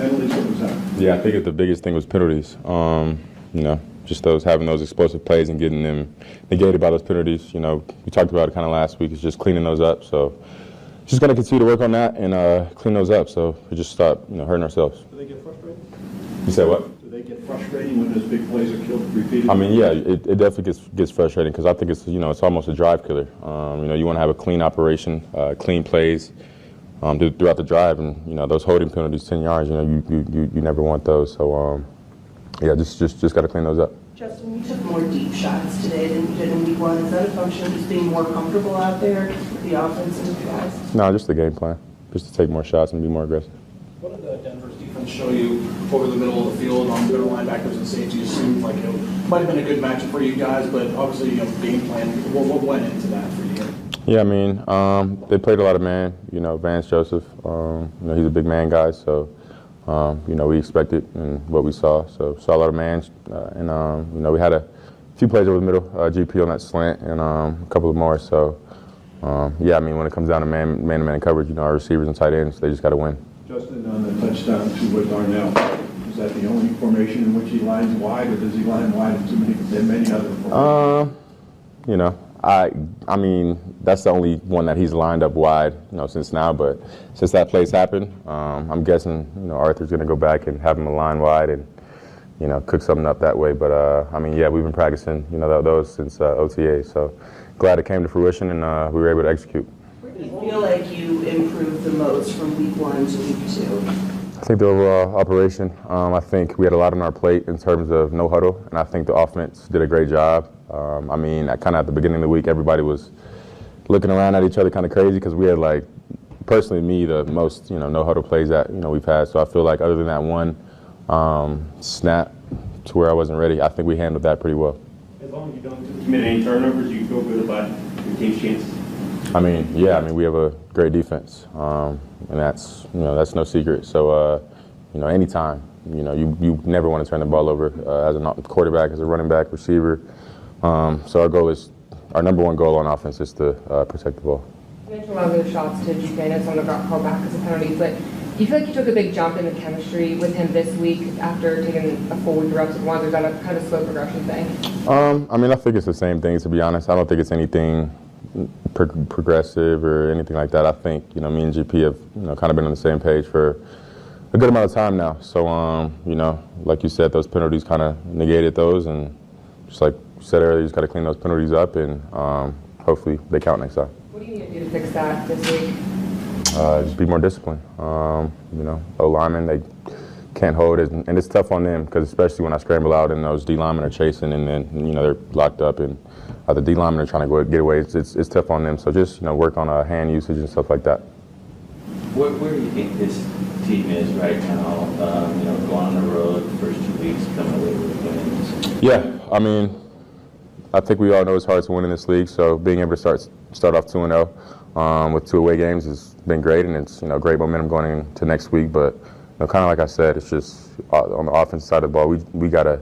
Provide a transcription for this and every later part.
penalties? What was that? Yeah, I think the biggest thing was penalties. Just having those explosive plays and getting them negated by those penalties. We talked about it kind of last week. It's just cleaning those up. So just going to continue to work on that and clean those up. So we just stop, hurting ourselves. Do they get frustrated? You said what? Do they get frustrating when those big plays are killed repeatedly? I mean, yeah, it definitely gets frustrating because I think it's almost a drive killer. You want to have a clean operation, clean plays throughout the drive, and those holding penalties, 10 yards. You never want those. So just got to clean those up. Justin, you took more deep shots today than you did in week one. Is that a function of just being more comfortable out there with the offense and the guys? No, just the game plan, just to take more shots and be more aggressive. What did Denver's defense show you over the middle of the field on middle linebackers and safeties? It seemed like it might have been a good matchup for you guys, but obviously game plan. What went into that for you? Yeah, I mean, they played a lot of man. Vance Joseph, he's a big man guy, so we expected and what we saw. So saw a lot of man, and we had a few plays over the middle, GP on that slant, and a couple of more. So I mean, when it comes down to man-to-man coverage, our receivers and tight ends, they just got to win. Justin, on the touchdown to Darnell, is that the only formation in which he lines wide, or does he line wide in many other formations? I mean, that's the only one that he's lined up wide, since now. But since that play's happened, I'm guessing, Arthur's going to go back and have him align wide and, cook something up that way. But I mean, yeah, we've been practicing, those since OTA. So glad it came to fruition and we were able to execute. Where do you feel like you improved the most from week one to week two? I think the overall operation. I think we had a lot on our plate in terms of no huddle, and I think the offense did a great job. I mean, kind of at the beginning of the week, everybody was looking around at each other kind of crazy because we had, personally me, the most, no huddle plays that, we've had. So I feel like other than that one snap to where I wasn't ready, I think we handled that pretty well. As long as you don't commit any turnovers, you feel good about your team's chances? I mean, yeah, we have a great defense, and that's no secret. So, anytime, you never want to turn the ball over as a quarterback, as a running back, receiver. So our number one goal on offense is to protect the ball. You mentioned one of those shots to GK, I know some of them got called back as a penalty, but do you feel like you took a big jump in the chemistry with him this week after taking a full week of reps at once, or is that a kind of slow progression thing? I mean, I think it's the same thing, to be honest. I don't think it's anything progressive or anything like that. I think, me and GP have, kind of been on the same page for a good amount of time now. So, like you said, those penalties kind of negated those, and just like you said earlier, you just got to clean those penalties up, and hopefully they count next time. What do you need to do to fix that this week? Just be more disciplined. O-linemen, they can't hold it, and it's tough on them because especially when I scramble out and those D-linemen are chasing, and then they're locked up, and the D-linemen are trying to get away. It's tough on them. So just work on hand usage and stuff like that. Where do you think this team is right now? Going on the road, the first 2 weeks, coming away with wins. Yeah, I mean, I think we all know it's hard to win in this league. So being able to start off 2-0 with 2 away games has been great, and it's great momentum going into next week. But kind of like I said, it's just on the offensive side of the ball, we gotta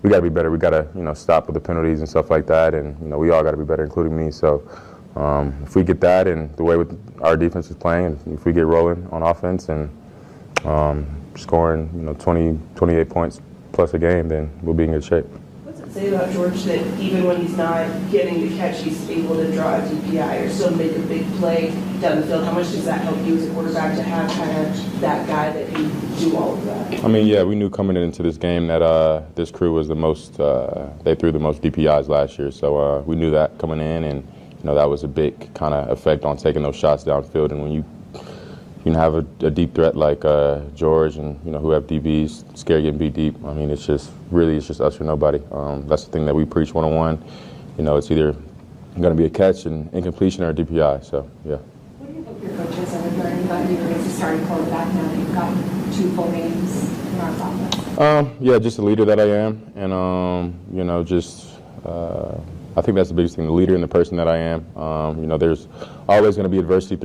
be better. We gotta stop with the penalties and stuff like that, and we all gotta be better, including me. So if we get that, and the way our defense is playing, and if we get rolling on offense and scoring 20, 28 points plus a game, then we'll be in good shape. What's it say about George that even when he's not getting the catch, he's able to draw a DPI or still make a big play down the field? How much does that help you as a quarterback to have kind of that guy that can do all of that? I mean, yeah, we knew coming into this game that this crew was the most, they threw the most DPIs last year. So we knew that coming in, and that was a big kind of effect on taking those shots downfield. And when you have a deep threat like George, and who have DBs scared getting beat deep, I mean, it's just us or nobody. That's the thing that we preach one-on-one. It's either going to be a catch and incompletion or a DPI. So yeah. What do you hope your coaches are learning about you as a starting quarterback now that you've gotten 2 full games in our offense? Yeah, just the leader that I am, and I think that's the biggest thing, the leader and the person that I am. There's always going to be adversity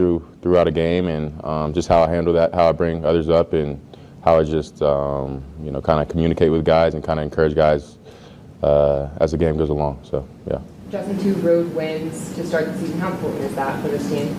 throughout a game, and just how I handle that, how I bring others up, and how I just, kind of communicate with guys and kind of encourage guys as the game goes along. So, yeah. Justin, 2 road wins to start the season. How important is that for this team?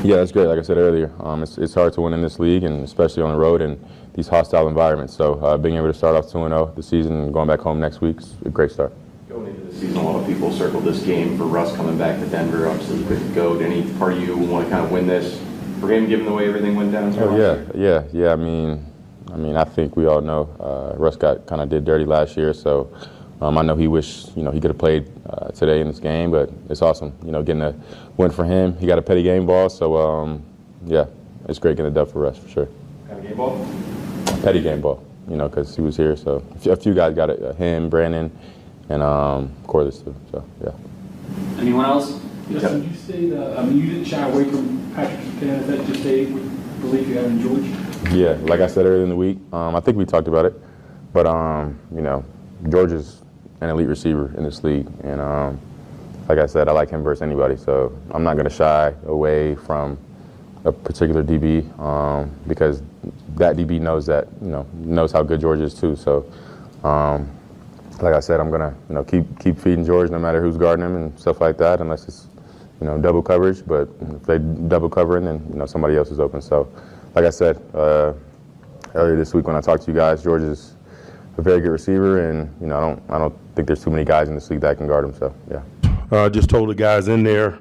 Yeah, that's great. Like I said earlier, it's hard to win in this league, and especially on the road in these hostile environments. So being able to start off 2-0 the season and going back home next week's a great start. Going into the season, a lot of people circled this game for Russ coming back to Denver. Obviously, he couldn't go. Did any part of you want to kind of win this for him, given the way everything went down? Oh yeah. I mean, I think we all know Russ did dirty last year, so I know he wished he could have played today in this game, but it's awesome, getting a win for him. He got a petty game ball, so yeah, it's great getting a dub for Russ for sure. Kind of game ball? Petty game ball, because he was here, so a few guys got it, him, Brandon, and Corliss too, so yeah. Anyone else? Justin, you say that, you didn't shy away from Patrick Buchanan. Is that just a belief you have in George? Yeah, like I said earlier in the week, I think we talked about it, but George is an elite receiver in this league, and like I said, I like him versus anybody, so I'm not going to shy away from a particular DB because that DB knows knows how good George is too. So, like I said, I'm going to keep feeding George no matter who's guarding him and stuff like that, unless it's double coverage. But if they double covering, then somebody else is open. So, like I said earlier this week when I talked to you guys, George is a very good receiver, and I don't think there's too many guys in this league that can guard him. So yeah. Just told the guys in there,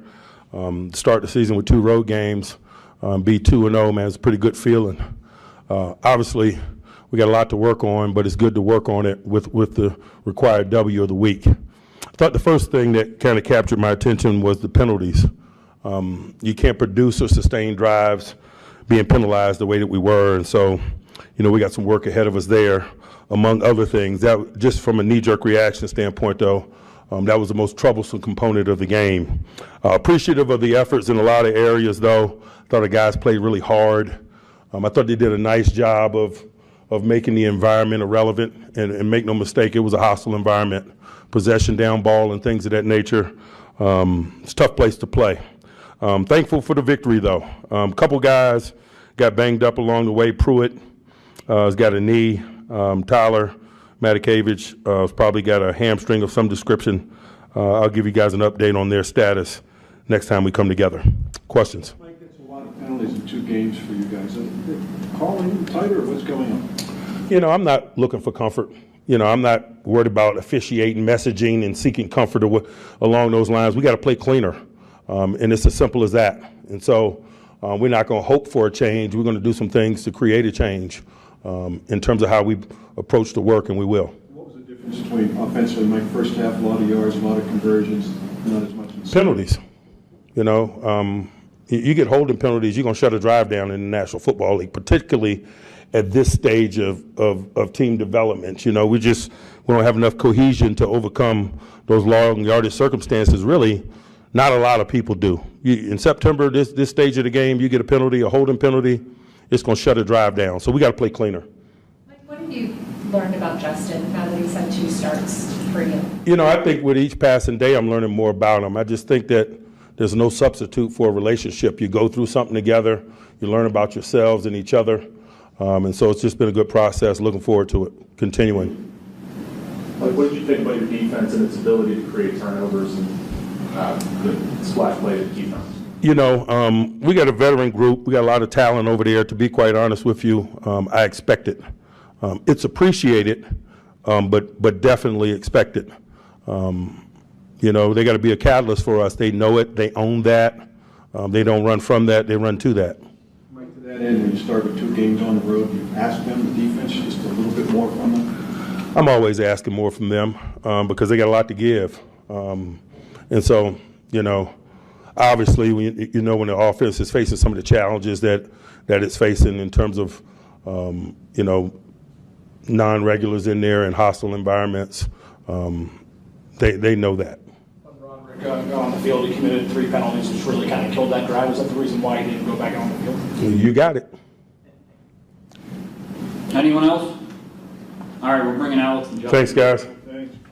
start the season with 2 road games, be 2-0, man, it's a pretty good feeling. Obviously, we got a lot to work on, but it's good to work on it with the required W of the week. I thought the first thing that kind of captured my attention was the penalties. You can't produce or sustain drives being penalized the way that we were, and so we got some work ahead of us there. Among other things, that just from a knee-jerk reaction standpoint, though, that was the most troublesome component of the game. Appreciative of the efforts in a lot of areas, though. I thought the guys played really hard. I thought they did a nice job of making the environment irrelevant, and make no mistake, it was a hostile environment. Possession, down ball, and things of that nature. It's a tough place to play. Thankful for the victory, though. A couple guys got banged up along the way. Pruitt has got a knee. Tyler Matakevich has probably got a hamstring of some description. I'll give you guys an update on their status next time we come together. Questions? Mike, that's a lot of penalties in 2 games for you guys. Calling tighter, what's going on? I'm not looking for comfort. I'm not worried about officiating, messaging, and seeking comfort along those lines. We got to play cleaner, and it's as simple as that. And so we're not going to hope for a change. We're going to do some things to create a change. In terms of how we approach the work, and we will. What was the difference between offensively, Mike, first half, a lot of yards, a lot of conversions, not as much? Penalties. You get holding penalties, you're going to shut a drive down in the National Football League, particularly at this stage of team development. We don't have enough cohesion to overcome those long yardage circumstances. Really, not a lot of people do. In September, this stage of the game, you get a penalty, a holding penalty, it's going to shut a drive down. So we got to play cleaner. Mike, what have you learned about Justin now that he's had 2 starts for you? I think with each passing day, I'm learning more about him. I just think that there's no substitute for a relationship. You go through something together, you learn about yourselves and each other, and so it's just been a good process. Looking forward to it, continuing. Like, what did you think about your defense and its ability to create turnovers and the splash play of the defense? We got a veteran group. We got a lot of talent over there. To be quite honest with you, I expect it. It's appreciated, but definitely expected. They got to be a catalyst for us. They know it. They own that. They don't run from that. They run to that. Mike, to that end, when you start with 2 games on the road, you ask them, the defense, just a little bit more from them? I'm always asking more from them because they got a lot to give. And so, obviously, when the offense is facing some of the challenges that it's facing in terms of, non-regulars in there and hostile environments, they know that. Broderick got on the field, he committed 3 penalties, which really kind of killed that drive. Is that the reason why he didn't go back on the field? You got it. Anyone else? All right, we're bringing Alex and Justin. Thanks, guys.